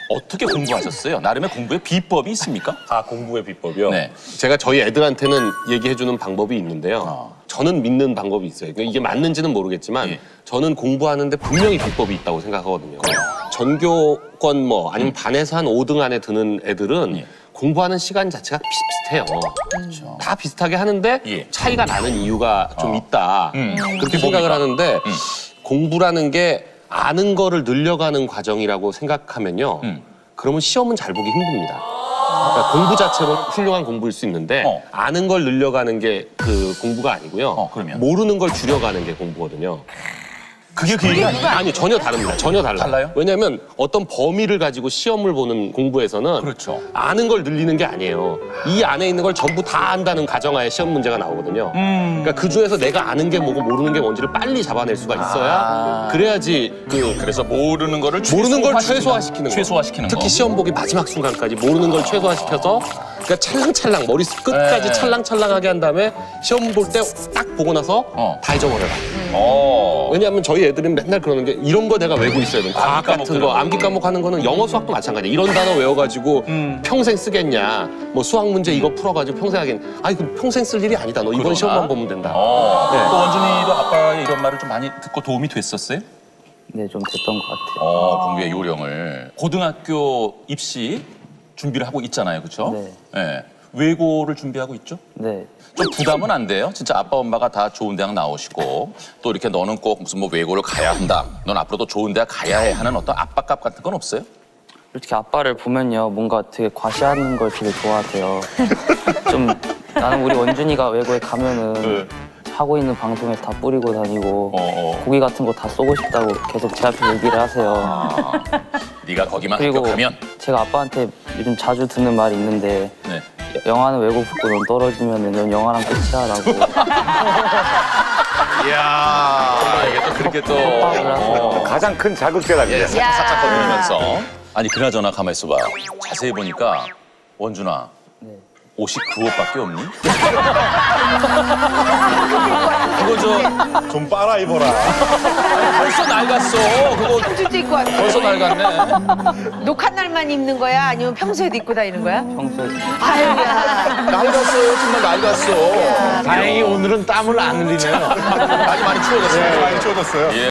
어떻게 공부하셨어요? 나름의 공부의 비법이 있습니까? 아, 공부의 비법이요? 네. 제가 저희 애들한테는 얘기해주는 방법이 있는데요. 저는 믿는 방법이 있어요. 그러니까 이게 맞는지는 모르겠지만 예. 저는 공부하는데 분명히 비법이 있다고 생각하거든요. 전교권 뭐 아니면 반에서 한 5등 안에 드는 애들은 예. 공부하는 시간 자체가 비슷비슷해요. 그렇죠. 다 비슷하게 하는데 예. 차이가 나는 이유가 좀 있다. 그렇게 비법이다. 생각을 하는데 공부라는 게 아는 거를 늘려가는 과정이라고 생각하면요. 그러면 시험은 잘 보기 힘듭니다. 그러니까 공부 자체로는 훌륭한 공부일 수 있는데 아는 걸 늘려가는 게 그 공부가 아니고요. 그러면? 모르는 걸 줄여가는 게 공부거든요. 그게 그 얘기가 아니에요? 아니 전혀 다릅니다. 전혀 달라요? 왜냐하면 어떤 범위를 가지고 시험을 보는 공부에서는 그렇죠. 아는 걸 늘리는 게 아니에요. 이 안에 있는 걸 전부 다 안다는 가정하에 시험 문제가 나오거든요. 그러니까 그 중에서 내가 아는 게 뭐고 모르는 게 뭔지를 빨리 잡아낼 수가 있어야 그래야지 그래서 모르는 거를 최소화시키는 거. 최소화시키는 특히 거. 시험 보기 마지막 순간까지 모르는 걸 최소화시켜서 그러니까 찰랑찰랑 머리 끝까지 네. 찰랑찰랑하게 한 다음에 시험 볼 때 딱 보고 나서 다 잊어버려라. 왜냐하면 저희 애들은 맨날 그러는 게 이런 거 내가 외우고 있어야 돼. 과학 같은 거, 암기 과목 하는 거는 영어 수학도 마찬가지야. 이런 단어 외워가지고 평생 쓰겠냐. 뭐 수학 문제 이거 풀어가지고 평생 하겠냐. 아니 그 평생 쓸 일이 아니다. 너 이번 시험만 보면 된다. 네. 또 원준이도 아빠의 이런 말을 좀 많이 듣고 도움이 됐었어요? 네, 좀 됐던 것 같아요. 공부의 요령을. 고등학교 입시 준비를 하고 있잖아요, 그렇죠? 네. 네. 외고를 준비하고 있죠? 네. 좀 부담은 안 돼요? 진짜 아빠 엄마가 다 좋은 대학 나오시고 또 이렇게 너는 꼭 무슨 뭐 외고를 가야 한다. 넌 앞으로도 좋은 대학 가야 해 하는 어떤 압박감 같은 건 없어요? 솔직히 아빠를 보면요, 뭔가 되게 과시하는 걸 되게 좋아하세요. 좀 나는 우리 원준이가 외고에 가면은 하고 있는 방송에 다 뿌리고 다니고 고기 같은 거 다 쏘고 싶다고 계속 제 앞에 얘기를 하세요. 네가 거기만 그리고 합격하면 제가 아빠한테 요즘 자주 듣는 말이 있는데 네. 영화는 외고 붙고 넌 떨어지면 넌 영화랑 끝이야 라고. 이야 이게 또 그렇게 또 가장 큰 자극제가 예, 돼요. 살짝 거리면서 아니 그나저나 가만 있어봐 자세히 보니까 원준아 옷이 그 옷밖에 없니? 그거 좀 빨아 입어라. 벌써 낡았어 그거 평소에도 입고 왔어. 벌써 낡았네 녹화 날만 입는 거야? 아니면 평소에도 입고 다니는 거야? 평소에 아유야. 낡았어요 정말 낡았어 다행히 오늘은 땀을 안 흘리네요. 많이 추워졌어요 많이 추워졌어요. 예.